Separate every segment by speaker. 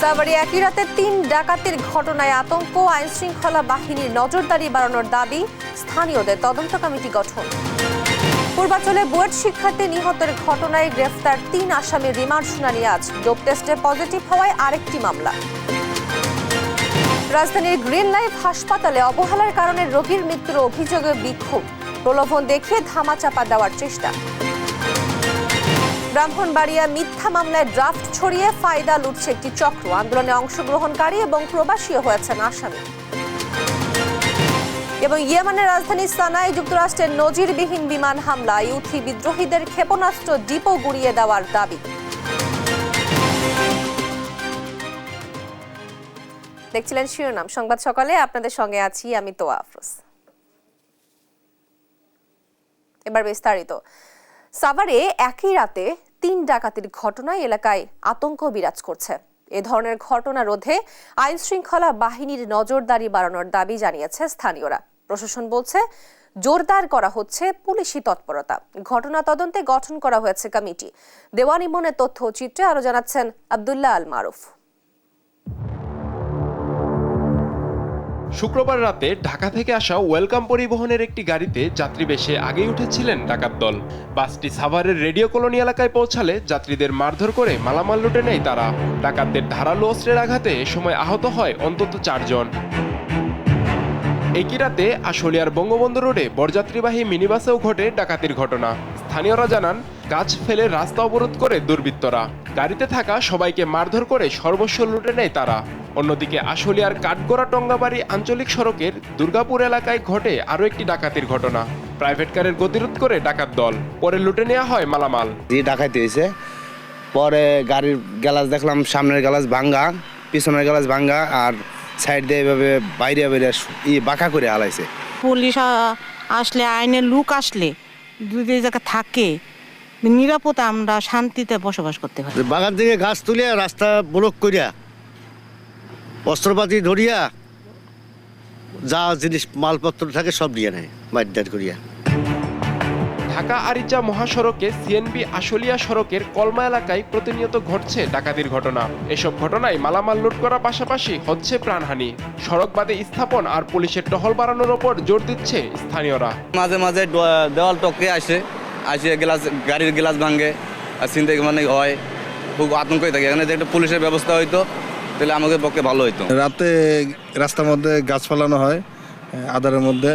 Speaker 1: সাভারে একই রাতে ৩ ডাকাতির ঘটনায় আতঙ্ক, আইনশৃঙ্খলা বাহিনীর নজরদারি বাড়ানোর দাবি, স্থানীয়দের তদন্ত কমিটি গঠন। পূর্বাঞ্চলে বুয়েট শিক্ষার্থী নিহতের ঘটনায় গ্রেফতার ৩ আসামির রিমান্ড শুনানি আজ। ডোপ টেস্টে পজিটিভ হওয়ায় আরেকটি মামলা। রাজধানীর গ্রিন লাইফ হাসপাতালে অবহেলার কারণে রোগীর মৃত্যুর অভিযোগে বিক্ষোভ, প্রলোভন দেখিয়ে ধামাচাপা দেওয়ার চেষ্টা। ব্রাহ্মণবাড়িয়া মিথ্যা মামলায় ড্রাফট ছড়িয়ে ফায়দা লুটছে একটি চক্র, আন্দোলনে অংশগ্রহণকারী এবং প্রবাসীও হয়েছেন আসামি। এবং ইয়েমেনের রাজধানী সানায় যুক্তরাষ্ট্রের নজিরবিহীন বিমান হামলা, ইউথি বিদ্রোহীদের ক্ষেপণাস্ত্র ডিপো গুঁড়িয়ে দেওয়ার দাবি। দেখছিলেন শিরোনাম সংবাদ সকালে, আপনাদের সঙ্গে আছি আমি তোয়া আফরোজ। এবার বিস্তারিত। সাভারে একই রাতে ৩ ডাকাতির ঘটনায় এলাকায় আতঙ্ক বিরাজ করছে। এ ধরনের ঘটনা রোধে আইন শৃঙ্খলা বাহিনীর নজরদারি বাড়ানোর দাবি জানিয়েছে স্থানীয়রা। প্রশাসন বলছে জোরদার করা হচ্ছে পুলিশি তৎপরতা। ঘটনা তদন্তে গঠন করা হয়েছে কমিটি। দেওয়ান ইমনের তথ্য চিত্রে আরো জানাচ্ছেন আব্দুল্লাহ আল মারুফ।
Speaker 2: শুক্রবার রাতে ঢাকা থেকে আসা ওয়েলকাম পরিবহনের একটি গাড়িতে যাত্রী বেশে আগেই উঠেছিলেন ডাকাত দল। বাসটি সাভারের রেডিও কলোনি এলাকায় পৌঁছালে যাত্রীদের মারধর করে মালামাল লুটে নেয় তারা। ডাকাতদের ধারালো অস্ত্রের আঘাতে এ সময় আহত হয় অন্তত 4 জন। একই রাতে আশুলিয়ার বঙ্গবন্ধু রোডে বরযাত্রীবাহী মিনিবাসেও ঘটে ডাকাতির ঘটনা। স্থানীয়রা জানান, গাছ ফেলে রাস্তা অবরোধ করে দুর্বৃত্তরা। গাড়িতে থাকা সবাইকে মারধর করে সর্বস্ব লুটে নেয় তারা। অন্যদিকে আশুলিয়ার কাঠগড়া টঙ্গাবাড়ি আঞ্চলিক সড়কের দুর্গাপুর এলাকায় ঘটে আরও একটি ডাকাতির ঘটনা। প্রাইভেট কারের গতিরোধ করে ডাকাত দল, পরে লুটে নেওয়া হয় মালামাল।
Speaker 3: ডাকাতি হয়েছে, পরে গাড়ির গ্লাস দেখলাম, সামনের গ্লাস ভাঙ্গা, পিছনের গ্লাস ভাঙ্গা, আর সাইড দিয়ে এভাবে বাইরে বাইরে বাঁকা করে হালাইছে।
Speaker 4: পুলিশ আসলে, আইনের লোক আসলে দুই জায়গা থাকে, নিরাপদে আমরা শান্তিতে বসবাস করতে পারি।
Speaker 3: বাগান থেকে গাছ তুলিয়া রাস্তা ব্লক করিয়া অস্ত্রপাতি ধরিয়া যা জিনিস মালপত্র থাকে সব নিয়ে নেয় মারধর করিয়া।
Speaker 2: ঢাকা আরিচা মহাসড়কে সিএনবি আশুলিয়া সড়কের কলমা এলাকায় প্রতিনিয়ত ঘটছে ডাকাতির ঘটনা। এসব ঘটনায় মালামাল লুট করার পাশাপাশি হচ্ছে প্রাণহানি। সড়ক বাদে স্থাপন আর পুলিশের টহল বাড়ানোর ওপর জোর দিচ্ছে স্থানীয়রা।
Speaker 5: মাঝে মাঝে দেওয়াল টপকে আসে গ্লাস, গাড়ির গ্লাস ভাঙে আর ছিনতাই মানে হয়, খুব আতঙ্কই থাকে। এখানে যে একটা পুলিশের ব্যবস্থা হইতো তাহলে আমাদের পক্ষে ভালো হইতো।
Speaker 6: রাতে রাস্তার মধ্যে গাছ ফেলানো হয় আধারের মধ্যে,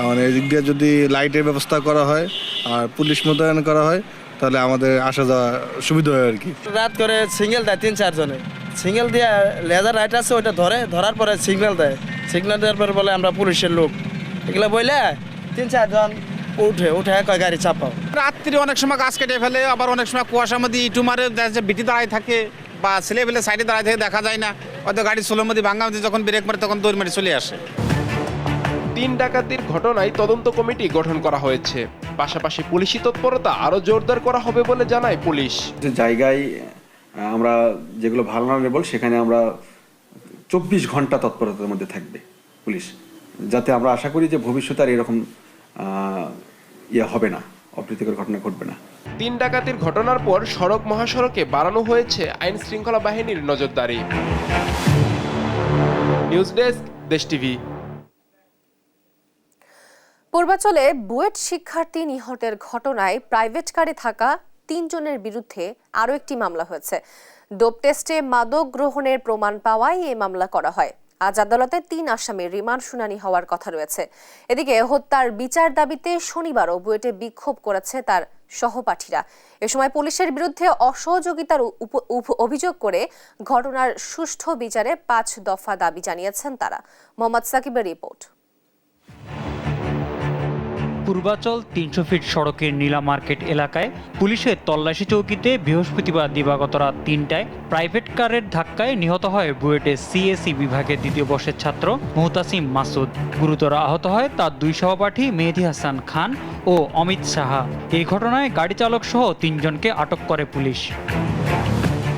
Speaker 6: মানে এদিক দিয়ে যদি লাইটের ব্যবস্থা করা হয় আর পুলিশ মোতায়েন করা হয় তাহলে আমাদের আসা যাওয়া সুবিধা হয় আর কি।
Speaker 7: রাত করে সিগন্যাল দেয় 3-4 জনে, সিগন্যাল দিয়ে লেজার লাইট আছে ওইটা ধরার পরে সিগন্যাল দেয়, সিগন্যাল দেওয়ার পরে বলে আমরা পুলিশের লোক, এগুলো বললে 3-4 জন উঠে কয় গাড়ি চাপাও।
Speaker 8: রাত্রি অনেক সময় গাছ কেটে ফেলে, আবার অনেক সময় কুয়াশার মধ্যে ইটু মারে, বিটি দাঁড়ায় থাকে বা ছেলে ফেলে সাইডে দাঁড়ায় থাকে, দেখা যায় না। হয়তো গাড়ি সোলোর মধ্যে ভাঙা মধ্যে যখন ব্রেক মারে তখন দৌড় মারি চলে আসে।
Speaker 2: 3 ডাকাতির ঘটনায় তদন্ত কমিটি গঠন করা হয়েছে। পাশাপাশি পুলিশি তৎপরতা আরো জোরদার করা হবে বলে জানায় পুলিশ।
Speaker 9: জায়গায় আমরা যেগুলো ভালনারেবল সেখানে আমরা 24 ঘন্টা তৎপরতার মধ্যে থাকবে পুলিশ, যাতে আমরা আশা করি যে ভবিষ্যতে আর এরকম হবে না, অপ্রীতিকর ঘটনা ঘটবে না।
Speaker 2: 3 ডাকাতির ঘটনার পর সড়ক মহাসড়কে বাড়ানো হয়েছে আইন শৃঙ্খলা বাহিনীর নজরদারি। নিউজ ডেস্ক, দেশ টিভি।
Speaker 1: পূর্বাঞ্চলে বুয়েট শিক্ষার্থী নিহতের ঘটনায় প্রাইভেট কারে থাকা 3 জনের বিরুদ্ধে আরও একটি মামলা হয়েছে। ডোপ টেস্টে মাদক গ্রহণের প্রমাণ পাওয়ায় এই মামলা করা হয়। আজ আদালতে 3 আসামির রিমান্ড শুনানি হওয়ার কথা রয়েছে। এদিকে হত্যার বিচার দাবিতে শনিবারও বুয়েটে বিক্ষোভ করেছে তার সহপাঠীরা। এ সময় পুলিশের বিরুদ্ধে অসহযোগিতার অভিযোগ করে ঘটনার সুষ্ঠু বিচারে 5 দফা দাবি জানিয়েছেন তারা। মোহাম্মদ সাকিবের রিপোর্ট।
Speaker 10: পূর্বাচল 300 ফিট সড়কের নীলা মার্কেট এলাকায় পুলিশের তল্লাশি চৌকিতে বৃহস্পতিবার দিবাগত রাত 3টায় প্রাইভেট কারের ধাক্কায় নিহত হয় বুয়েটের সিএসি বিভাগের 2য় বর্ষের ছাত্র মুহতাসিম মাসুদ। গুরুতর আহত হয় তার 2 সহপাঠী মেহেদি হাসান খান ও অমিত সাহা। এই ঘটনায় গাড়ি চালক সহ 3 জনকে আটক করে পুলিশ।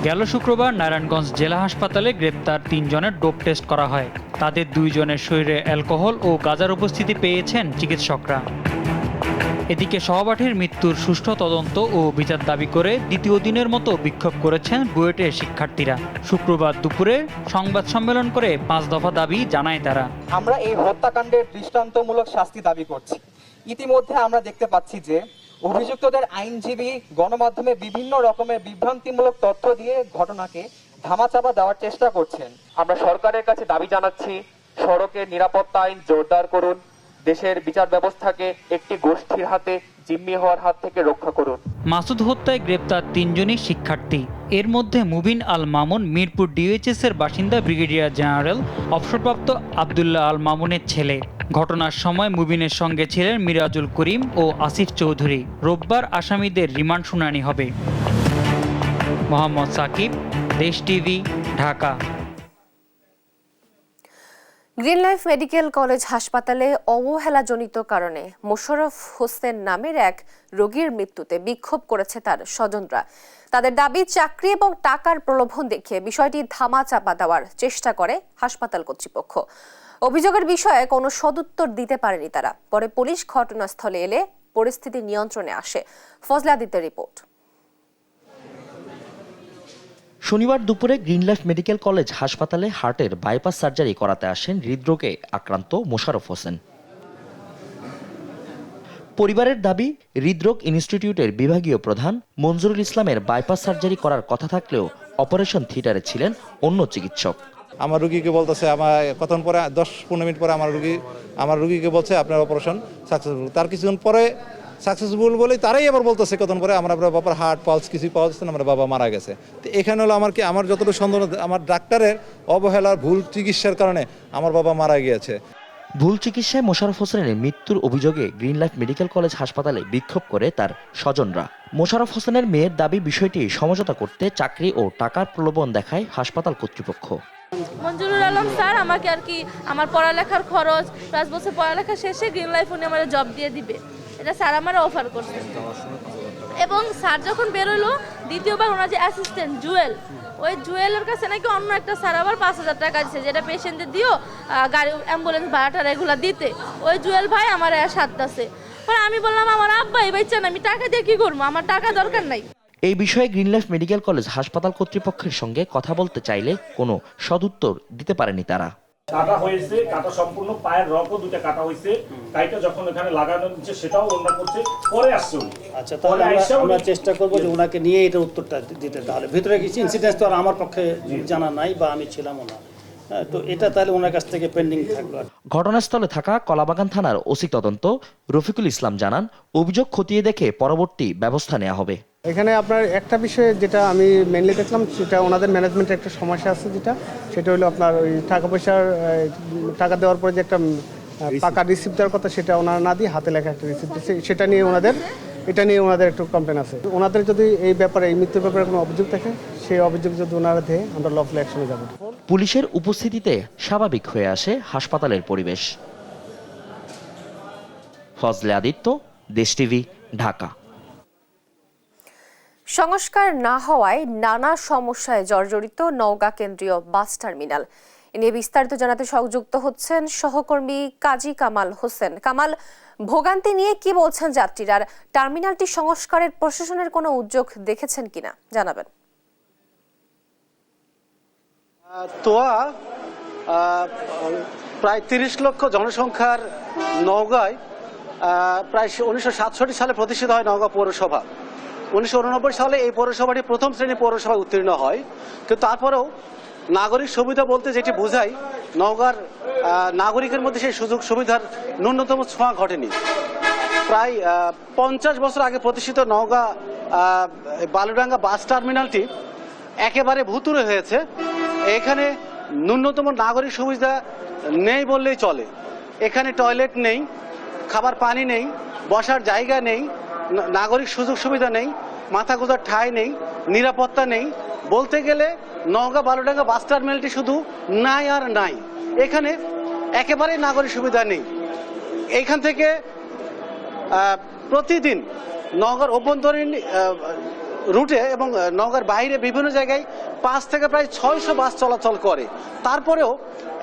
Speaker 10: গেল শুক্রবার নারায়ণগঞ্জ জেলা হাসপাতালে গ্রেপ্তার 3 জনের ডোপ টেস্ট করা হয়। তাদের 2 জনের শরীরে অ্যালকোহল ও গাঁজার উপস্থিতি পেয়েছেন চিকিৎসকরা। এদিকে সহপাঠীর মৃত্যুর সুষ্ঠু তদন্ত ও বিচার দাবি করে দ্বিতীয় দিনের মতো বিক্ষোভ করেছেন বুয়েটের শিক্ষার্থীরা। শুক্রবার দুপুরে সংবাদ সম্মেলন করে 5 দফা দাবি জানায় তারা।
Speaker 11: আমরা এই হত্যাকাণ্ডের দৃষ্টান্তমূলক শাস্তি দাবি করছি। ইতিমধ্যে আমরা দেখতে পাচ্ছি যে অভিযুক্তদের আইনজীবী গণমাধ্যমে বিভিন্ন রকমের বিভ্রান্তিমূলক তথ্য দিয়ে ঘটনাকে ধামাচাপা দেওয়ার চেষ্টা করছেন। আমরা সরকারের কাছে দাবি জানাচ্ছি, সড়কের নিরাপত্তা আইন জোরদার করুন, দেশের বিচার ব্যবস্থাকে একটি গোষ্ঠীর হাতে জিম্মি হওয়ার হাত থেকে রক্ষা করুন।
Speaker 10: মাসুদ হত্যায় গ্রেপ্তার 3 জনই শিক্ষার্থী। এর মধ্যে মুবিন আল মামুন মিরপুর ডিওএইচএস এর বাসিন্দা ব্রিগেডিয়ার জেনারেল অবসরপ্রাপ্ত আব্দুল্লাহ আল মামুনের ছেলে। ঘটনার সময় মুবিনের সঙ্গে ছিলেন মিরাজুল করিম ও আসিফ চৌধুরী। রোববার আসামিদের রিমান্ড শুনানি হবে। মোহাম্মদ সাকিব, দেশ TV, Dhaka.
Speaker 1: Green life medical college হাসপাতালে অবহেলাজনিত কারণে মোশাররফ হোসেন নামের এক রোগীর মৃত্যুতে বিক্ষোভ করেছে তার স্বজনরা। তাদের দাবি, চাকরি এবং টাকার প্রলোভন দেখিয়ে বিষয়টি ধামাচাপা দেওয়ার চেষ্টা করে হাসপাতাল কর্তৃপক্ষ। অভিযোগের বিষয়ে কোনো সদুত্তর দিতে পারেনি তারা। পরে পুলিশ ঘটনাস্থলে এলে পরিস্থিতি নিয়ন্ত্রণে আসে। ফজলে আদিত্যের রিপোর্ট।
Speaker 12: শনিবার দুপুরে গ্রিন লাইফ মেডিকেল কলেজ হাসপাতালে হার্টের বাইপাস সার্জারি করাতে আসেন হৃদরোগে আক্রান্ত মোশাররফ হোসেন। পরিবারের দাবি, হৃদরোগ ইনস্টিটিউটের বিভাগীয় প্রধান মঞ্জুরুল ইসলামের বাইপাস সার্জারি করার কথা থাকলেও অপারেশন থিয়েটারে ছিলেন অন্য চিকিৎসক।
Speaker 6: আমার রুগীকে বলতেছে, আমার কতক্ষণ পরে 10-15 মিনিট পরে আমার রুগীকে বলছে আপনার অপারেশন সাকসেসফুল। তার কিছুক্ষণ পরে সাকসেসফুল বলেই তারাই আবার বলতেছে কতক্ষণ পরে আমরা বাবার হার্ট পালস কিছুই পাওয়া যাচ্ছে না, আমরা বাবা মারা গেছে। তো এখানে হলো আমার যতটুকু সন্দেহ, আমার ডাক্তারের অবহেলার ভুল চিকিৎসার কারণে আমার বাবা মারা গিয়েছে।
Speaker 12: ভুল চিকিৎসায় মোশাররফ হোসেনের মৃত্যুর অভিযোগে গ্রিন লাইফ মেডিকেল কলেজ হাসপাতালে বিক্ষোভ করে তার স্বজনরা। মোশাররফ হোসেনের মেয়ের দাবি, বিষয়টি সমঝোতা করতে চাকরি ও টাকার প্রলোভন দেখায় হাসপাতাল কর্তৃপক্ষ।
Speaker 13: মঞ্জুরুল আলম স্যার আমাকে আর কি আমার পড়ালেখার খরচ, 5 বছর পড়ালেখা শেষে গ্রিন লাইফ উনি আমার জব দিয়ে দিবে, এটা স্যার আমার অফার করছে। এবং স্যার যখন বেরোলো দ্বিতীয়বার ওনার যে অ্যাসিস্ট্যান্ট জুয়েল, ওই জুয়েলের কাছে নাকি অন্য একটা স্যার আবার 5000 টাকা দিচ্ছে, যেটা পেশেন্টদের দিও গাড়ি অ্যাম্বুলেন্স ভাড়াটা রেগুলার দিতে। ওই জুয়েল ভাই আমার সাথে। পরে আমি বললাম আমার আব্বা এই বাচ্চা না, আমি টাকা দিয়ে কি করবো, আমার টাকা দরকার নাই।
Speaker 12: এই বিষয়ে গ্রিন লাইফ মেডিকেল কলেজ হাসপাতাল কর্তৃপক্ষের সঙ্গে কথা বলতে চাইলে কোনো সদুত্তর দিতে পারেনি তারা।
Speaker 14: কাটা হয়েছে, কাটা সম্পূর্ণ পায়ের রগও 2টা কাটা হয়েছে, কাইটা যখন এখানে লাগানো হচ্ছে সেটাও ওনারা করছে, পরে আসছে উনি।
Speaker 15: আচ্ছা, তাহলে আমরা চেষ্টা করবো যে ওনাকে নিয়ে এটা উত্তরটা দিতে। তাহলে ভিতরে কিছু ইনসিডেন্স তো আর আমার পক্ষে জানা নাই বা আমি ছিলামও না, তো এটা তাহলে ওনার কাছ থেকে পেন্ডিং থাকলো।
Speaker 12: ঘটনাস্থলে থাকা কলাবাগান থানার ওসি তদন্ত রফিকুল ইসলাম জানান, অভিযোগ খতিয়ে দেখে পরবর্তী ব্যবস্থা নেওয়া হবে।
Speaker 16: এখানে আপনার একটা বিষয়ে যেটা আমি মেনলি দেখলাম, সেটা ওনাদের ম্যানেজমেন্টের একটা সমস্যা আছে, সেটা হলো আপনার ওই টাকা দেওয়ার পরে যে একটা পাকা রিসিপ্ট দেওয়ার কথা, সেটা ওনারা না দিয়ে হাতে লেখা একটা রিসিপ্ট দিচ্ছে, এটা নিয়ে ওনাদের একটু কমপ্লেন আছে। ওনাদের যদি এই ব্যাপারে, এই মৃত্যুর ব্যাপারে কোনো অভিযোগ থাকে, সেই অভিযোগ যদি ওনারা দেয় আমরা লফুল অ্যাকশনে যাব।
Speaker 12: পুলিশের উপস্থিতিতে স্বাভাবিক হয়ে আসে হাসপাতালের পরিবেশ। ফজলে আদিত্য, দেশ টিভি, ঢাকা।
Speaker 1: সংস্কার না হওয়ায় নানা সমস্যায় জর্জরিত নওগাঁ কেন্দ্রীয় বাস টার্মিনাল। এ নিয়ে বিস্তারিত জানাতে সংযুক্ত হচ্ছেন সহকর্মী কাজী কামাল হোসেন। কামাল, ভোগান্তি নিয়ে কি বলছেন যাত্রীরা, আর টার্মিনালটি সংস্কারের প্রশাসনের কোনো উদ্যোগ দেখেছেন কিনা জানাবেন।
Speaker 17: প্রায় 30 লক্ষ জনসংখ্যার নওগাঁয় প্রায় 1967 সালে প্রতিষ্ঠিত হয় নওগাঁ পৌরসভা। 1989 সালে এই পৌরসভাটি প্রথম শ্রেণী পৌরসভায় উত্তীর্ণ হয়, কিন্তু তারপরেও নাগরিক সুবিধা বলতে যেটি বোঝায়, নওগাঁর নাগরিকের মধ্যে সেই সুযোগ সুবিধার ন্যূনতম ছোঁয়া ঘটেনি। প্রায় 50 বছর আগে প্রতিষ্ঠিত নওগাঁ বালুডাঙ্গা বাস টার্মিনালটি একেবারে ভুতুড়ে হয়েছে। এখানে ন্যূনতম নাগরিক সুবিধা নেই বললেই চলে। এখানে টয়লেট নেই, খাবার পানি নেই, বসার জায়গা নেই, নাগরিক সুযোগ সুবিধা নেই, মাথা গোঁজার ঠাঁই নেই, নিরাপত্তা নেই। বলতে গেলে নওগাঁ বালুডাঙ্গা বাস টার্মিনালটি শুধু নাই আর নাই। এখানে একেবারেই নাগরিক সুবিধা নেই। এইখান থেকে প্রতিদিন নওগাঁর অভ্যন্তরীণ রুটে এবং নওগাঁর বাইরে বিভিন্ন জায়গায় 5 থেকে প্রায় 600 বাস চলাচল করে। তারপরেও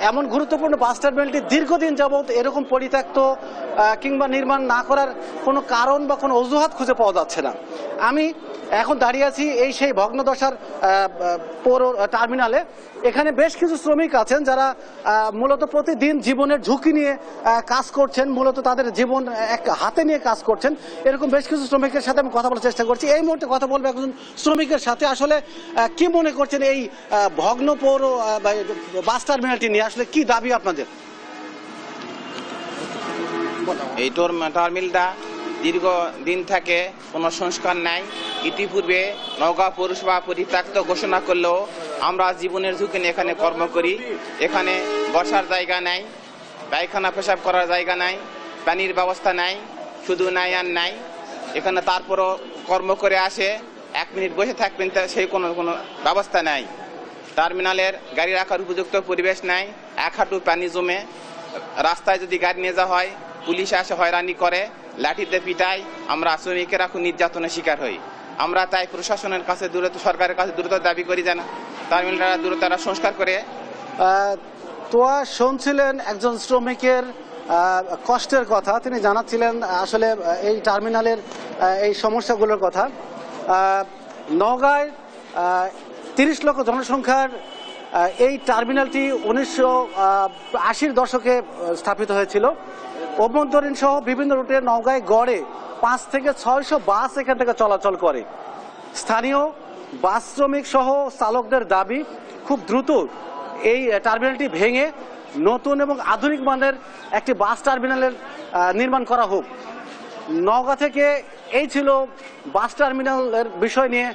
Speaker 17: এমন গুরুত্বপূর্ণ বাস টার্মিনালটি দীর্ঘদিন যাবৎ এরকম পরিত্যক্ত কিংবা নির্মাণ না করার কোনো কারণ বা কোনো অজুহাত খুঁজে পাওয়া যাচ্ছে না। আমি এখন দাঁড়িয়ে আছি এই সেই ভগ্নদশার পৌর টার্মিনালে। এখানে বেশ কিছু শ্রমিক আছেন যারা মূলত প্রতিদিন জীবনের ঝুঁকি নিয়ে কাজ করছেন, মূলত তাদের জীবন এক হাতে নিয়ে কাজ করছেন। এরকম বেশ কিছু শ্রমিকের সাথে আমি কথা বলার চেষ্টা করছি। এই মুহূর্তে কথা বলবো একজন শ্রমিকের সাথে। আসলে কি মনে করছেন এই ভগ্ন পৌর বাস টার্মিনালটি নিয়ে, আসলে কি দাবি আপনাদের?
Speaker 18: এই টার্মিনালটা দীর্ঘদিন থেকে কোনো সংস্কার নাই। ইতিপূর্বে নওগাঁ পৌরসভা পরিত্যক্ত ঘোষণা করলেও আমরা জীবনের ঝুঁকি নিয়ে এখানে কর্ম করি। এখানে বসার জায়গা নাই, পায়খানা পেশাব করার জায়গা নাই, পানির ব্যবস্থা নাই, শুধু নাই আর নাই। এখানে তারপরও কর্ম করে আসে 1 মিনিট বসে থাকবেন, সেই কোনো ব্যবস্থা নাই। টার্মিনালের গাড়ি রাখার উপযুক্ত পরিবেশ নাই, 1 হাঁটু পানি জমে। রাস্তায় যদি গাড়ি নিয়ে যাওয়া হয় পুলিশ আসে হয়রানি করে, লাঠিতে পিটায়। আমরা শ্রমিকেরা খুব নির্যাতনের শিকার হই। আমরা তাই প্রশাসনের কাছে সরকারের কাছে দ্রুত দাবি করি যেন টার্মিনালটা দ্রুত সংস্কার করে।
Speaker 17: তোয়া শুনছিলেন একজন শ্রমিকের কষ্টের কথা। তিনি জানাচ্ছিলেন আসলে এই টার্মিনালের এই সমস্যাগুলোর কথা। নওগাঁয় 30 লক্ষ জনসংখ্যার এই টার্মিনালটি 1980-র দশকে স্থাপিত হয়েছিল। অভ্যন্তরীণ সহ বিভিন্ন রুটে নওগাঁয় গড়ে 5 থেকে 600 বাস এখান থেকে চলাচল করে। স্থানীয় বাস শ্রমিক সহ চালকদের দাবি খুব দ্রুত এই টার্মিনালটি ভেঙে নতুন এবং আধুনিক মানের একটি বাস টার্মিনালের নির্মাণ করা হোক। নওগাঁ থেকে এই ছিল বাস টার্মিনালের বিষয় নিয়ে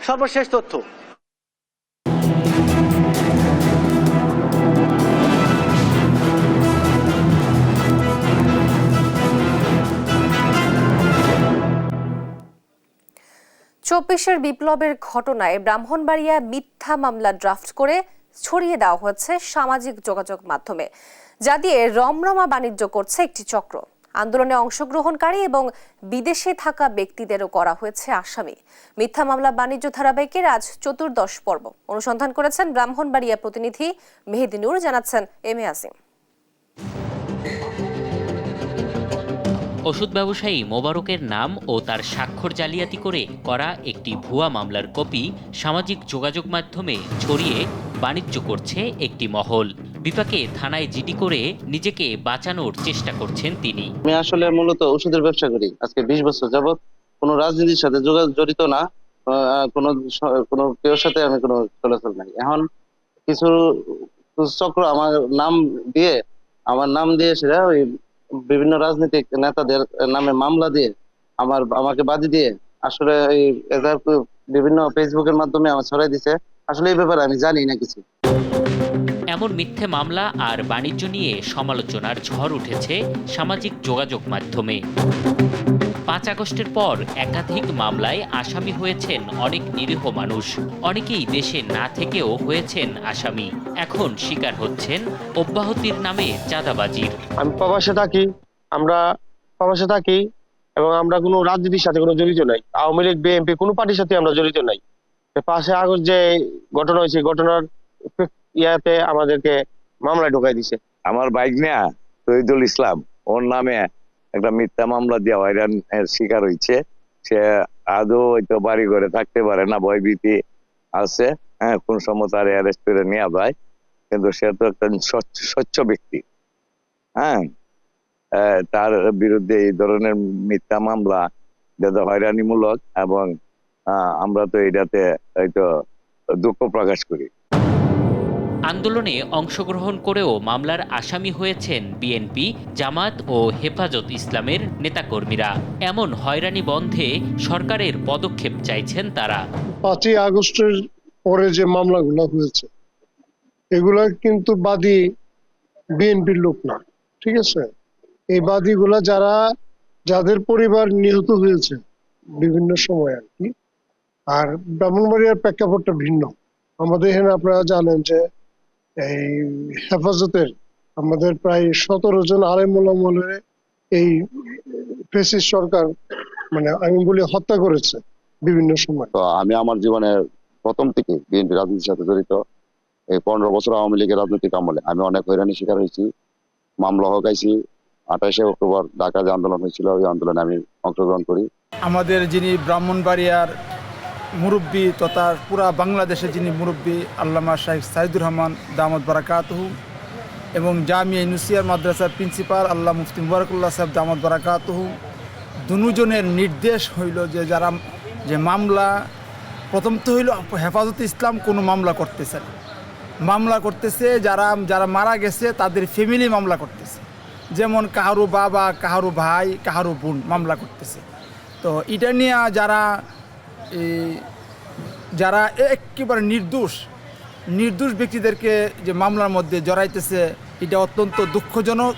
Speaker 17: সর্বশেষ তথ্য।
Speaker 1: চব্বিশের বিপ্লবের ঘটনায় ব্রাহ্মণবাড়িয়া মিথ্যা মামলা ড্রাফট করে ছড়িয়ে দেওয়া হচ্ছে সামাজিক যোগাযোগ মাধ্যমে, যা দিয়ে রমরমা বাণিজ্য করছে একটি চক্র। আন্দোলনে অংশগ্রহণকারী এবং বিদেশে থাকা ব্যক্তিদেরও করা হয়েছে আসামি। মিথ্যা মামলা বাণিজ্য ধারাবাহিকের আজ 14th পর্ব অনুসন্ধান করেছেন ব্রাহ্মণবাড়িয়া প্রতিনিধি মেহেদি নূর, জানাচ্ছেন এম এ আসিম।
Speaker 19: ওষুধ ব্যবসায়ী মোবারকের নাম ও তার স্বাক্ষর জালিয়াতি করে করা একটি ভুয়া মামলার কপি সামাজিক যোগাযোগ মাধ্যমে ছড়িয়ে বাণিজ্য করছে একটি মহল। বিপাকে থানায় জিডি করে নিজেকে বাঁচানোর চেষ্টা করছেন তিনি।
Speaker 20: আমি আসলে মূলত ওষুধের ব্যবসা করি আজকে 20 বছর যাবত। কোনো রাজনীতির সাথে জড়িত না, কোনো কেউ সাথে আমি কোনো চলাচল নাই। এখন কিছু চক্র আমার নাম দিয়ে সেটা ওই বিভিন্ন রাজনৈতিক নেতাদের নামে মামলা দিয়ে আমাকে বাদী দিয়ে আসলে এই বিভিন্ন ফেসবুকের মাধ্যমে আমার ছড়াই দিছে। আসলে এই ব্যাপারে আমি জানি না কিছু।
Speaker 19: এমন মিথ্যে মামলা আর বাণিজ্য নিয়ে সমালোচনার ঝড় উঠেছে সামাজিক যোগাযোগ মাধ্যমে। 5 আগস্টের পর একাধিক মামলায় আসামি হয়েছেন অনেক নিরীহ মানুষ। অনেকেই দেশে না থেকেও হয়েছেন আসামি। এখন শিকার হচ্ছেন অব্যাহতির নামে চাঁদাবাজির।
Speaker 21: আমি আমরা প্রবাসে থাকি এবং আমরা কোনো রাজনীতির সাথে কোনো জড়িত নাই। আওয়ামী লীগ, বিএনপি কোনো পার্টির সাথে আমরা জড়িত নাই। 5 আগস্ট যে ঘটনা হয়েছে, ঘটনার ইয়াতে আমাদেরকে মামলায় ঢোকাই দিছে।
Speaker 22: আমার ভাইগনা শহীদুল ইসলাম, ওর নামে একটা মিথ্যা মামলা দিয়ে হয়রানের শিকার হয়েছে। সে আদৌ হয়তো বাড়ি ঘরে থাকতে পারে না, ভয়ভীতি আছে। হ্যাঁ, কোন সময় তার অ্যারেস্ট করে নেওয়া যায়, কিন্তু সে তো একটা স্বচ্ছ ব্যক্তি। হ্যাঁ, তার বিরুদ্ধে এই ধরনের মিথ্যা মামলা যেটা হয়রানিমূলক, এবং আমরা তো এটাতে হয়তো দুঃখ প্রকাশ করি।
Speaker 19: আন্দোলনে অংশগ্রহণ করেও মামলার আসামি হয়েছেন বিএনপি, জামাত ও হেফাজত ইসলামের নেতাকর্মীরা। এমন হয়রানি বন্ধে সরকারের পদক্ষেপ চাইছেন তারা।
Speaker 23: 5 আগস্টের পরে যে মামলাগুলো হয়েছে, এগুলা কিন্তু বাদী বিএনপির লোক না, ঠিক আছে? এই বাদীগুলা যাদের পরিবার নিহত হয়েছে বিভিন্ন সময় আর কি। আর ব্রাহ্মণবাড়িয়ার প্রেক্ষাপটটা ভিন্ন। আমাদের এখানে আপনারা জানেন যে এই হেফাজতের আমাদের প্রায় 17 জন আলেম ওলামারে এই ফ্যাসিস্ট সরকার আমি বলি হত্যা করেছে। বিভিন্ন সময়।
Speaker 22: তো আমি আমার জীবনে প্রথম থেকে বিএনপি রাজনীতির সাথে জড়িত। এই 15 বছর আওয়ামী লীগের রাজনৈতিক আমলে আমি অনেক হয়রানির শিকার হয়েছি, মামলা হকাইছি। 28শে অক্টোবর ঢাকা যে আন্দোলন হয়েছিল, ওই আন্দোলনে আমি অংশগ্রহণ করি।
Speaker 7: আমাদের যিনি ব্রাহ্মণবাড়িয়ার মুরব্বী তথা পুরা বাংলাদেশের যিনি মুরব্বী আল্লামা শাইখ সাইদুর রহমান দামত বারাকাতুহু এবং জামিয়া নুসিয়ার মাদ্রাসার প্রিন্সিপাল আল্লাহ মুফতি মুবারকুল্লাহ সাহেব দামত বারাকাতুহু দুজনের নির্দেশ হইল যে মামলা প্রথম তো হইল হেফাজতে ইসলাম কোনো মামলা করতেছে না, মামলা করতেছে যারা মারা গেছে তাদের ফ্যামিলি মামলা করতেছে, যেমন কাহারু বাবা, কাহারু ভাই, কাহারু বোন মামলা করতেছে। তো এটা নিয়ে যারা একেবারে নির্দোষ ব্যক্তিদেরকে যে মামলার মধ্যে জড়াইতেছে, এটা অত্যন্ত দুঃখজনক।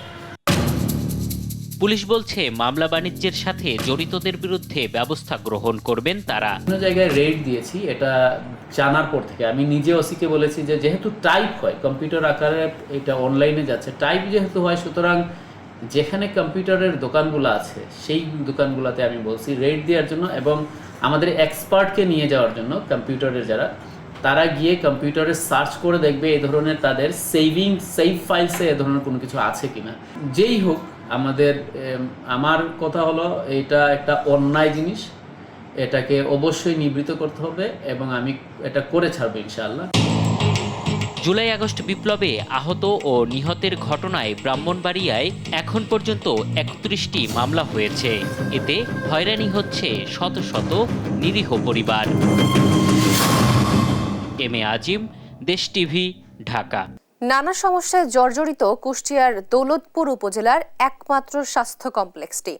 Speaker 19: পুলিশ বলছে মামলা বাণিজ্যের সাথে জড়িতদের বিরুদ্ধে ব্যবস্থা গ্রহণ করবেন তারা।
Speaker 3: বিভিন্ন জায়গায় রেড দিয়েছি, এটা জানার পর থেকে আমি নিজে ওসিকে বলেছি যে যেহেতু টাইপ হয় কম্পিউটার আকারে, এটা অনলাইনে যাচ্ছে, টাইপ যেহেতু হয়, সুতরাং যেখানে কম্পিউটারের দোকানগুলো আছে সেই দোকানগুলোতে আমি বলছি রেড দেওয়ার জন্য এবং আমাদের এক্সপার্টকে নিয়ে যাওয়ার জন্য কম্পিউটারের তারা গিয়ে কম্পিউটারে সার্চ করে দেখবে এই ধরনের তাদের সেভ ফাইলসে এ ধরনের কোনো কিছু আছে কিনা। যেই হোক, আমার কথা হলো এটা একটা অন্যায় জিনিস, এটাকে অবশ্যই নিবৃত্ত করতে হবে এবং আমি এটা করে ছাড়বো ইনশাআল্লাহ।
Speaker 19: জুলাই আগস্ট বিপ্লবে আহত ও নিহতের ঘটনায় ব্রাহ্মণবাড়িয়ায় এখন পর্যন্ত 31টি মামলা হয়েছে। এতে হয়রানি হচ্ছে শত শত নিরীহ পরিবার। এম এ আজিম, দেশ টিভি, ঢাকা।
Speaker 1: নানা সমস্যায় জর্জরিত কুষ্টিয়ার দৌলতপুর উপজেলার একমাত্র স্বাস্থ্য কমপ্লেক্সটি।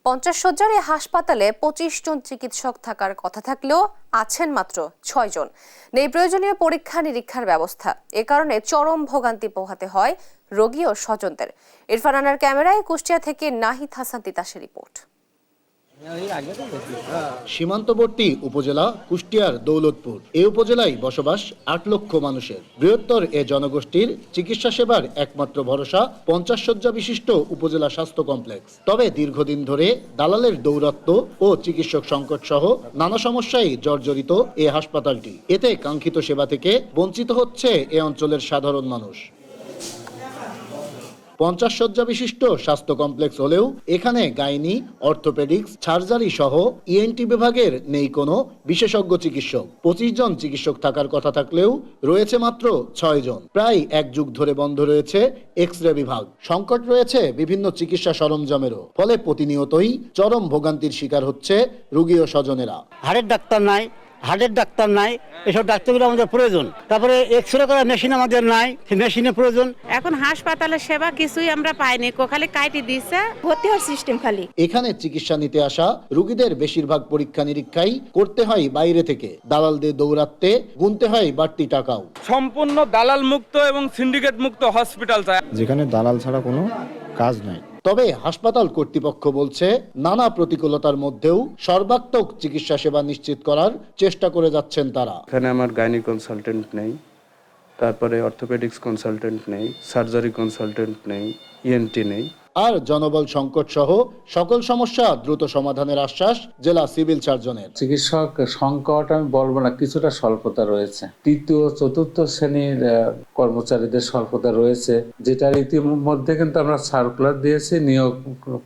Speaker 1: 50 শয্যার এই হাসপাতালে 25 জন চিকিৎসক থাকার কথা থাকলেও আছেন মাত্র 6 জন। নেই প্রয়োজনীয় পরীক্ষা নিরীক্ষার ব্যবস্থা। এ কারণে চরম ভোগান্তি পোহাতে হয় রোগী ও স্বজনদের। ইরফান আনার ক্যামেরায় কুষ্টিয়া থেকে নাহিদ হাসান তিতাসের রিপোর্ট।
Speaker 4: সীমান্তবর্তী উপজেলা কুষ্টিয়ার দৌলতপুর। এই উপজেলায় বসবাস 8 লক্ষ মানুষের। বৃহত্তর এ জনগোষ্ঠীর চিকিৎসা সেবার একমাত্র ভরসা 50 শয্যা বিশিষ্ট উপজেলা স্বাস্থ্য কমপ্লেক্স। তবে দীর্ঘদিন ধরে দালালের দৌরাত্ম্য ও চিকিৎসক সংকট সহ নানা সমস্যায় জর্জরিত এ হাসপাতালটি। এতে কাঙ্ক্ষিত সেবা থেকে বঞ্চিত হচ্ছে এ অঞ্চলের সাধারণ মানুষ। 50 শয্যা বিশিষ্ট স্বাস্থ্য কমপ্লেক্স হলেও এখানে গাইনি, অর্থোপেডিক্স, সার্জারি সহ ইএনটি বিভাগের নেই কোনো বিশেষজ্ঞ চিকিৎসক। 25 জন চিকিৎসক থাকার কথা থাকলেও রয়েছে মাত্র 6 জন। প্রায় 1 যুগ ধরে বন্ধ রয়েছে এক্স-রে বিভাগ। সংকট রয়েছে বিভিন্ন চিকিৎসা সরঞ্জামেরও। ফলে প্রতিনিয়তই চরম ভোগান্তির শিকার হচ্ছে রোগী ও স্বজনেরা।
Speaker 5: হাড়ের ডাক্তার নাই, হার্টের ডাক্তার নাই, এসব ডাক্তারগুলো আমাদের প্রয়োজন। তারপরে এক্সরে করার মেশিন আমাদের নাই, সেই মেশিনের প্রয়োজন।
Speaker 24: এখন হাসপাতালের সেবা কিছুই আমরা পাইনি, খালি কাটি দিচ্ছে, ভর্তি হওয়ার সিস্টেম খালি।
Speaker 4: এখানে চিকিৎসা নিতে আসা রোগীদের বেশিরভাগ পরীক্ষা নিরীক্ষাই করতে হয় বাইরে থেকে। দালালদের দৌরাত্মে গুনতে হয় বাড়তি টাকাও।
Speaker 25: সম্পূর্ণ দালাল মুক্ত এবং সিন্ডিকেট মুক্ত হসপিটাল চাই,
Speaker 26: যেখানে দালাল ছাড়া কোনো কাজ নাই।
Speaker 4: তবে হাসপাতাল কর্তৃপক্ষ বলছে নানা প্রতিকূলতার মধ্যেও সর্বাত্মক চিকিৎসা সেবা নিশ্চিত করার চেষ্টা করে যাচ্ছেন তারা।
Speaker 27: এখানে আমার গাইনি কনসালটেন্ট নেই, তারপরে অর্থোপেডিক্স কনসালটেন্ট নেই, সার্জারি কনসালটেন্ট নেই, ইএনটি নেই।
Speaker 4: আর জনবল সংকট সহ সকল সমস্যা দ্রুত সমাধানের আশ্বাস জেলা সিভিল সার্জনের।
Speaker 28: চিকিৎসক সংকট আমি বলবো না, কিছুটা স্বল্পতা রয়েছে। 3য়, 4র্থ শ্রেণীর কর্মচারীদের স্বল্পতা রয়েছে, যেটার ইতিমধ্যে কিন্তু আমরা সার্কুলার দিয়েছি, নিয়োগ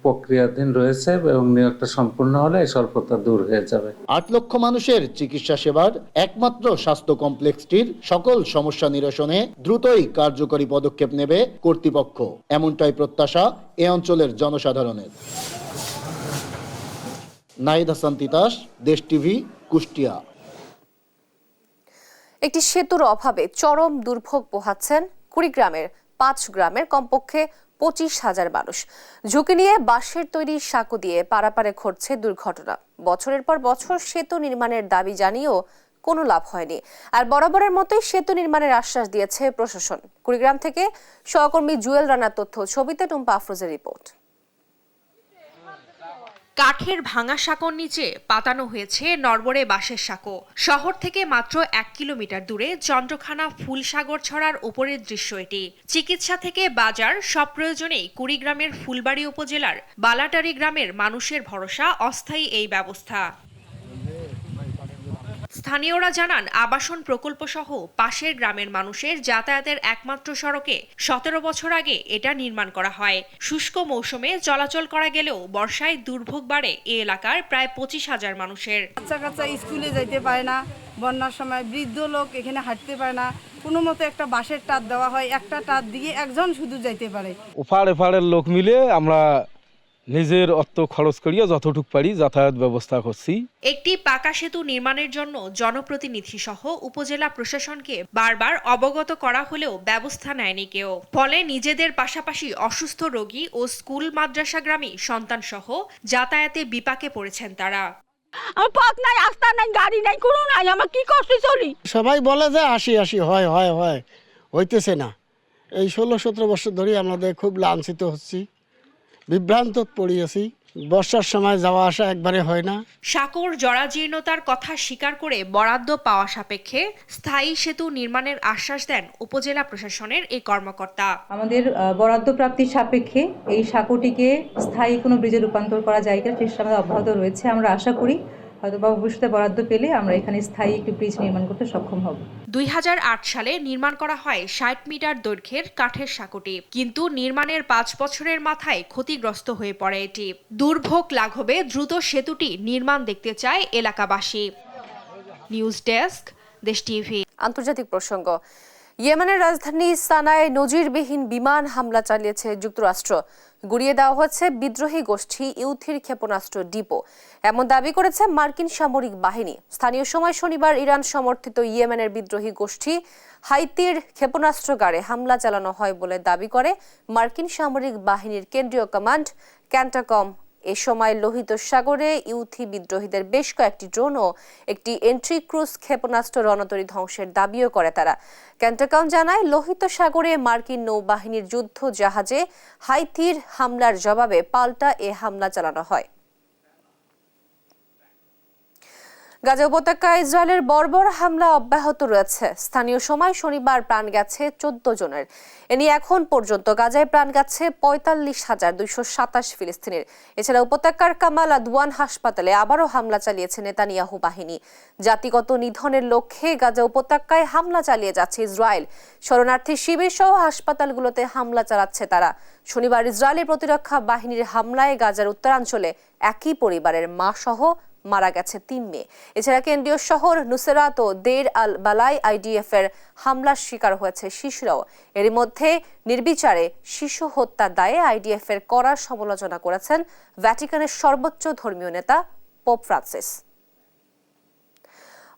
Speaker 28: প্রক্রিয়াধীন রয়েছে এবং নিয়োগটা সম্পূর্ণ হলে এই স্বল্পতা দূর হয়ে যাবে।
Speaker 4: 8 লক্ষ মানুষের চিকিৎসা সেবার একমাত্র স্বাস্থ্য কমপ্লেক্সটির সকল সমস্যা নিরসনে দ্রুতই কার্যকরী পদক্ষেপ নেবে কর্তৃপক্ষ, এমনটাই প্রত্যাশা এ অঞ্চলের জনসাধারণের। নাহিদ হাসান তিতাস, দেশ টিভি, কুষ্টিয়া।
Speaker 1: একটি সেতুর অভাবে চরম দুর্ভোগ পোহাচ্ছেন কুড়িগ্রামের 5 গ্রামের কমপক্ষে 25,000 মানুষ। ঝুঁকি নিয়ে বাঁশের তৈরি সাঁকো দিয়ে পারাপারে ঘটছে দুর্ঘটনা। বছরের পর বছর সেতু নির্মাণের দাবি জানিয়েও কোনো লাভ হয়নি। আর বরাবরের মতোই সেতু নির্মাণের আশ্বাস দিয়েছে প্রশাসন। কুড়িগ্রাম থেকে সহকর্মী জুয়েল রানার তথ্য, ছবিতে টুম্পা আফরোজের রিপোর্ট।
Speaker 29: কাঠের ভাঙা সাঁকোর নিচে পাতানো হয়েছে নড়বড়ে বাঁশের সাঁকো। শহর থেকে মাত্র 1 কিলোমিটার দূরে চন্দ্রখানা ফুলসাগর ছড়ার উপরের দৃশ্য এটি। চিকিৎসা থেকে বাজার সব প্রয়োজনেই কুড়িগ্রামের ফুলবাড়ি উপজেলার বালাটারি গ্রামের মানুষের ভরসা অস্থায়ী এই ব্যবস্থা। স্থানীয়রা জানান, আবাসন প্রকল্প সহ পাশের গ্রামের মানুষের যাতায়াতের একমাত্র সড়কে 17 বছর আগে এটা নির্মাণ করা হয়। শুষ্ক মৌসুমে চলাচল করা গেলেও বর্ষায় দুর্ভোগ বাড়ে এ এলাকার প্রায় 25,000 মানুষের।
Speaker 2: বাচ্চা স্কুলে যাইতে পারে না, বন্যার সময় বৃদ্ধ লোক এখানে হাঁটতে পারে না, কোনো মতো একটা বাঁশের টাত দেওয়া হয়, একটা টাত দিয়ে একজন শুধু যাইতে পারে।
Speaker 6: ওপার এপারের লোক মিলে আমরা নিজের অর্থ খরচ করিয়া যতটুকু পারি যাতায়াত ব্যবস্থা করছি।
Speaker 29: একটি পাকা সেতু নির্মাণের জন্য জনপ্রতিনিধি সহ উপজেলা প্রশাসনকে বারবার অবগত করা হলেও ব্যবস্থা নেয়নি কেউ। ফলে নিজেদের পাশাপাশি অসুস্থ রোগী ও স্কুল মাদ্রাসাগ্রামী সন্তান সহ যাতায়াতে বিপাকে পড়েছেন তারা।
Speaker 8: আমার পথ নাই, রাস্তা নাই, গাড়ি নাই, কোনো নাই, আমার কি করতে চলি।
Speaker 9: সবাই বলে যে আসি হয় হইতেছে না। এই 16-17 বছর ধরে আমাদের খুব লাঞ্ছিত হচ্ছি, বিভ্রান্ত পড়িয়েছি। বর্ষার সময় যাওয়া আসা একবারে হয় না।
Speaker 29: সাঁকোর জরাজীর্ণতার কথা স্বীকার করে বরাদ্দ পাওয়া সাপেক্ষে স্থায়ী সেতু নির্মাণের আশ্বাস দেন উপজেলা প্রশাসনের এই কর্মকর্তা।
Speaker 10: আমাদের বরাদ্দ প্রাপ্তির সাপেক্ষে এই সাঁকোটিকে স্থায়ী কোনো ব্রিজে রূপান্তর করা যায় কিনা চেষ্টা আমাদের অব্যাহত রয়েছে। আমরা আশা করি হয়তো ভবিষ্যতে বরাদ্দ পেলে আমরা এখানে স্থায়ী একটি ব্রিজ নির্মাণ করতে সক্ষম হব।
Speaker 29: 2008 সালে নির্মাণ করা হয় 60 মিটার দৈর্ঘ্যের কাঠের সাঁকোটি, কিন্তু নির্মাণের 5 বছরের মাথায় ক্ষতিগ্রস্ত হয়ে পড়ে এটি। দুর্ভোগ লাঘবে দ্রুত সেতুটি নির্মাণ দেখতে চায় এলাকাবাসী। নিউজ ডেস্ক, দেশ টিভি।
Speaker 1: আন্তর্জাতিক প্রসঙ্গ। ইয়েমেনের রাজধানী সানায় নজিরবিহীন বিমান হামলা চালিয়েছে যুক্তরাষ্ট্র। গুড়িয়ে দেওয়া হচ্ছে বিদ্রোহী গোষ্ঠী ইউথির ক্ষেপণাস্ত্র ডিপো, এমন দাবি করেছে মার্কিন সামরিক বাহিনী। স্থানীয় সময় শনিবার ইরান সমর্থিত ইয়েমেনের বিদ্রোহী গোষ্ঠী হাইতির ক্ষেপণাস্ত্রাগারে হামলা চালানো হয় বলে দাবি করে মার্কিন সামরিক বাহিনীর কেন্দ্রীয় কমান্ড ক্যান্টাকম। এ সময় লোহিত সাগরে ইউথি বিদ্রোহীদের বেশ কয়েকটি ড্রোন ও একটি এন্ট্রি ক্রুজ ক্ষেপণাস্ত্র রণতরী ধ্বংসের দাবিও করে তারা। ক্যান্টাকম জানায়, লোহিত সাগরে মার্কিন নৌবাহিনীর যুদ্ধ জাহাজে হাইতির হামলার জবাবে পাল্টা এ হামলা চালানো হয়। গাজা উপত্যকায় ইসরায়েলের বর্বর হামলা অব্যাহত রয়েছে। স্থানীয় সময় শনিবার প্রাণ গেছে 14 জনের। এ নিয়ে এখন পর্যন্ত গাজায় প্রাণ গেছে 45,227 ফিলিস্তিনির। এছাড়া উপত্যকার কামাল আদওয়ান হাসপাতালে আবারও হামলা চালিয়েছে নেতানিয়াহু বাহিনী। জাতিগত নিধনের লক্ষ্যে গাজা উপত্যকায় হামলা চালিয়ে যাচ্ছে ইসরায়েল। শরণার্থী শিবির সহ হাসপাতালগুলোতে হামলা চালাচ্ছে তারা। শনিবার ইসরায়েলের প্রতিরক্ষা বাহিনীর হামলায় গাজার উত্তরাঞ্চলে একই পরিবারের মা সহ মারা গেছে 3 মেয়ে। এছাড়া কেন্দ্রীয় শহর নুসেরাত ও দের আল বালাই আইডিএফ এর হামলার শিকার হয়েছে শিশুরাও। এর মধ্যে নির্বিচারে শিশু হত্যার দায়ে আইডিএফ এর কড়া সমালোচনা করেছেন ভ্যাটিকানের সর্বোচ্চ ধর্মীয় নেতা পোপ ফ্রান্সিস।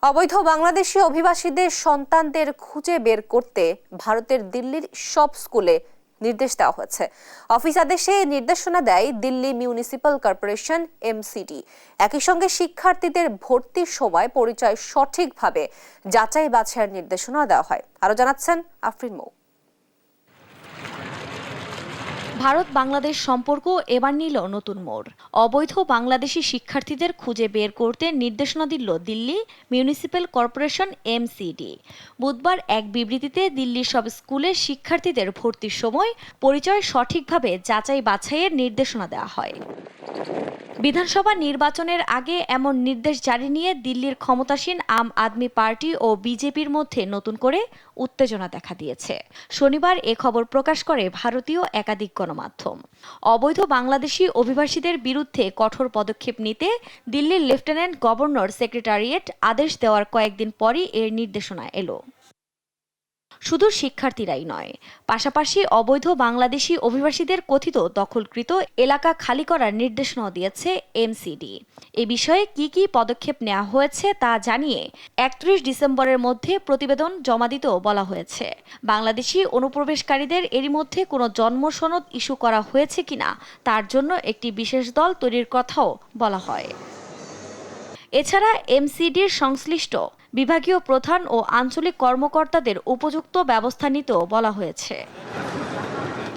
Speaker 1: অবৈধ বাংলাদেশি অভিবাসীদের সন্তানদের খুঁজে বের করতে ভারতের দিল্লির সব স্কুলে নির্দেশ দেওয়া হয়েছে। অফিস আদেশে নির্দেশনা দেয় দিল্লি মিউনিসিপাল কর্পোরেশন এমসিডি। একই সঙ্গে শিক্ষার্থীদের ভর্তির সময় পরিচয় সঠিকভাবে যাচাই বাছাইয়ের নির্দেশনা দেওয়া হয়। আরো জানাচ্ছেন আফরিন মৌ।
Speaker 11: ভারত বাংলাদেশ সম্পর্ক এবার নিল নতুন মোড়। অবৈধ বাংলাদেশি শিক্ষার্থীদের খুঁজে বের করতে নির্দেশনা দিল দিল্লি মিউনিসিপ্যাল কর্পোরেশন এমসিডি। বুধবার এক বিবৃতিতে দিল্লির সব স্কুলে শিক্ষার্থীদের ভর্তির সময় পরিচয় সঠিকভাবে যাচাই বাছাইয়ের নির্দেশনা দেওয়া হয়। বিধানসভা নির্বাচনের আগে এমন নির্দেশ জারি নিয়ে দিল্লির ক্ষমতাসীন আম আদমি পার্টি ও বিজেপির মধ্যে নতুন করে উত্তেজনা দেখা দিয়েছে। শনিবার এ খবর প্রকাশ করে ভারতীয় একাধিক গণমাধ্যম। অবৈধ বাংলাদেশি অভিবাসীদের বিরুদ্ধে কঠোর পদক্ষেপ নিতে দিল্লির লেফটেন্যান্ট গভর্নর সেক্রেটারিয়েট আদেশ দেওয়ার কয়েকদিন পরই এর নির্দেশনা এলো। শুধু শিক্ষার্থীরাই নয়, পাশাপাশি অবৈধ বাংলাদেশি অভিবাসীদের কথিত দখলকৃত এলাকা খালি করার নির্দেশনাও দিয়েছে এমসিডি। এ বিষয়ে কি কি পদক্ষেপ নেওয়া হয়েছে তা জানিয়ে 31 ডিসেম্বরের মধ্যে প্রতিবেদন জমা দিতেও বলা হয়েছে। বাংলাদেশি অনুপ্রবেশকারীদের এরই মধ্যে কোনো জন্ম সনদ ইস্যু করা হয়েছে কিনা তার জন্য একটি বিশেষ দল তৈরির কথাও বলা হয়। এছাড়া এমসিডির সংশ্লিষ্ট বিভাগীয় প্রধান ও আঞ্চলিক কর্মকর্তাদের উপযুক্ত ব্যবস্থা নিতেও বলা হয়েছে।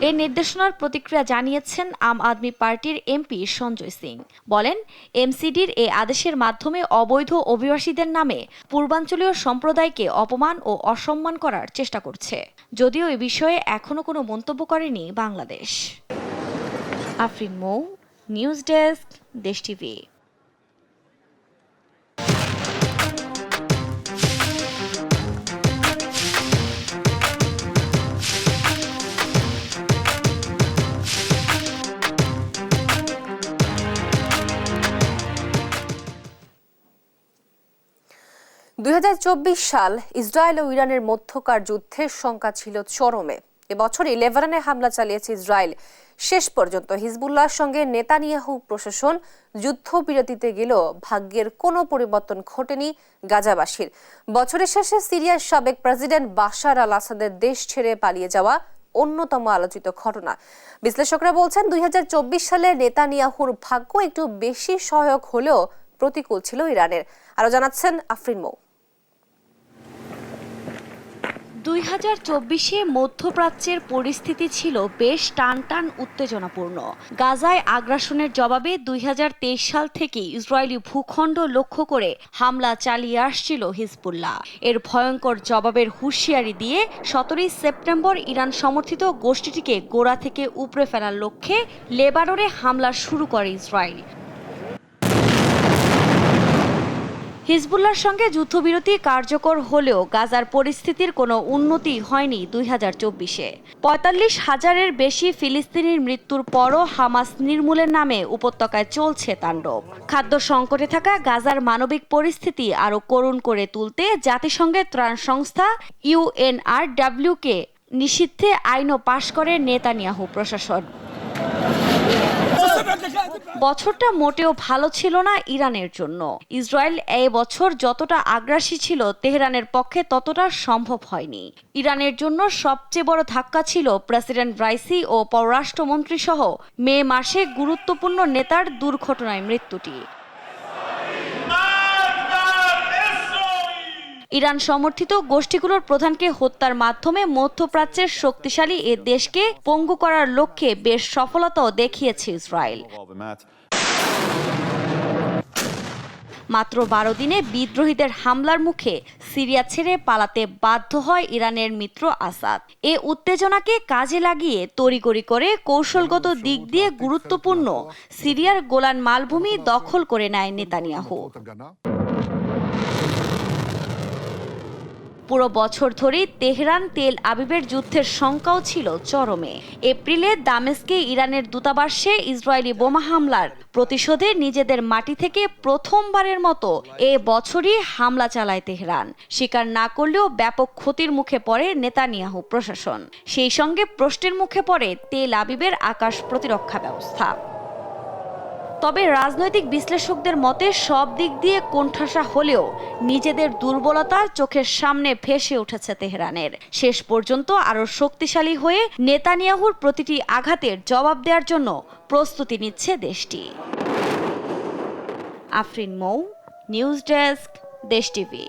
Speaker 11: এই নির্দেশনার প্রতিক্রিয়া জানিয়েছেন আম আদমি পার্টির এমপি সঞ্জয় সিং। বলেন, এমসিডির এই আদেশের মাধ্যমে অবৈধ অভিবাসীদের নামে পূর্বাঞ্চলীয় সম্প্রদায়কে অপমান ও অসম্মান করার চেষ্টা করছে। যদিও এ বিষয়ে এখনো কোনো মন্তব্য করেনি বাংলাদেশ। আফরিন মৌ, নিউজ ডেস্ক, দেশ টিভি।
Speaker 1: 2024 সাল ইসরায়েল ও ইরানের মধ্যকার যুদ্ধের শঙ্কা ছিল চরমে। এবছরই লেবাননে হামলা চালিয়েছে ইসরায়েল। শেষ পর্যন্ত হিজবুল্লাহর সঙ্গে নেতানিয়াহু প্রশাসন যুদ্ধবিরতিতে গেলেও ভাগ্যের কোনো পরিবর্তন ঘটেনি গাজাবাসীর। বছরের শেষে সিরিয়ার সাবেক প্রেসিডেন্ট বাশার আল আসাদের দেশ ছেড়ে পালিয়ে যাওয়া অন্যতম আলোচিত ঘটনা। বিশ্লেষকরা বলছেন 2024 সালে নেতানিয়াহুর ভাগ্য একটু বেশি সহায়ক হলেও প্রতিকূল ছিল ইরানের। আরো জানাচ্ছেন আফরিন মৌ।
Speaker 11: 2024-এ মধ্যপ্রাচ্যের পরিস্থিতি ছিল বেশ টানটান উত্তেজনাপূর্ণ। গাজায় আগ্রাসনের জবাবে 2023 সাল থেকে ইসরায়েলি ভূখণ্ড লক্ষ্য করে হামলা চালিয়ে আসছিল হিজবুল্লাহ। এর ভয়ঙ্কর জবাবের হুঁশিয়ারি দিয়ে 17 সেপ্টেম্বর ইরান সমর্থিত গোষ্ঠীটিকে গোড়া থেকে উপড়ে ফেলার লক্ষ্যে লেবাননে হামলা শুরু করে ইসরায়েল। হিজবুল্লাহর সঙ্গে যুদ্ধবিরতি কার্যকর হলেও গাজার পরিস্থিতির কোনো উন্নতি হয়নি 2024-এ। 45,000-এর বেশি ফিলিস্তিনির মৃত্যুর পরও হামাস নির্মূলের নামে উপত্যকায় চলছে তাণ্ডব। খাদ্য সংকটে থাকা গাজার মানবিক পরিস্থিতি আরও করুণ করে তুলতে জাতিসংঘের ত্রাণ সংস্থা UNRWকে নিষিদ্ধে আইনও পাশ করে নেতানিয়াহু প্রশাসন। বছরটা মোটেও ভালো ছিল না ইরানের জন্য। ইসরায়েল এই বছর যতটা আগ্রাসী ছিল তেহরানের পক্ষে ততটা সম্ভব হয়নি। ইরানের জন্য সবচেয়ে বড় ধাক্কা ছিল প্রেসিডেন্ট রাইসি ও পররাষ্ট্রমন্ত্রী সহ মে মাসে গুরুত্বপূর্ণ নেতার দুর্ঘটনায় মৃত্যুটি। ইরান সমর্থিত গোষ্ঠীগুলোর প্রধানকে হত্যার মাধ্যমে মধ্যপ্রাচ্যের শক্তিশালী এ দেশকে পঙ্গু করার লক্ষ্যে বেশ সফলতাও দেখিয়েছে ইসরায়েল। মাত্র 12 দিনে বিদ্রোহীদের হামলার মুখে সিরিয়া ছেড়ে পালাতে বাধ্য হয় ইরানের মিত্র আসাদ। এ উত্তেজনাকে কাজে লাগিয়ে তড়িঘড়ি করে কৌশলগত দিক দিয়ে গুরুত্বপূর্ণ সিরিয়ার গোলান মালভূমি দখল করে নেয় নেতানিয়াহু। পুরো বছর ধরে তেহরান তেল আবিবের যুদ্ধের শঙ্কাও ছিল চরমে। এপ্রিলে দামেস্কে ইরানের দূতাবাসে ইসরায়েলি বোমা হামলার প্রতিশোধে নিজেদের মাটি থেকে প্রথমবারের মতো এ বছরই হামলা চালায় তেহরান। স্বীকার না করলেও ব্যাপক ক্ষতির মুখে পড়ে নেতানিয়াহু প্রশাসন। সেই সঙ্গে প্রশ্নের মুখে পড়ে তেল আবিবের আকাশ প্রতিরক্ষা ব্যবস্থা। তবে রাজনৈতিক বিশ্লেষকদের মতে সব দিক দিয়ে কোণঠাসা হলেও নিজেদের দুর্বলতা চোখের সামনে ভেসে উঠেছে তেহরানের। শেষ পর্যন্ত আরও শক্তিশালী হয়ে নেতানিয়াহুর প্রতিটি আঘাতের জবাব দেওয়ার জন্য প্রস্তুতি নিচ্ছে দেশটি। আফরিন মৌ, নিউজ ডেস্ক, দেশ টিভি।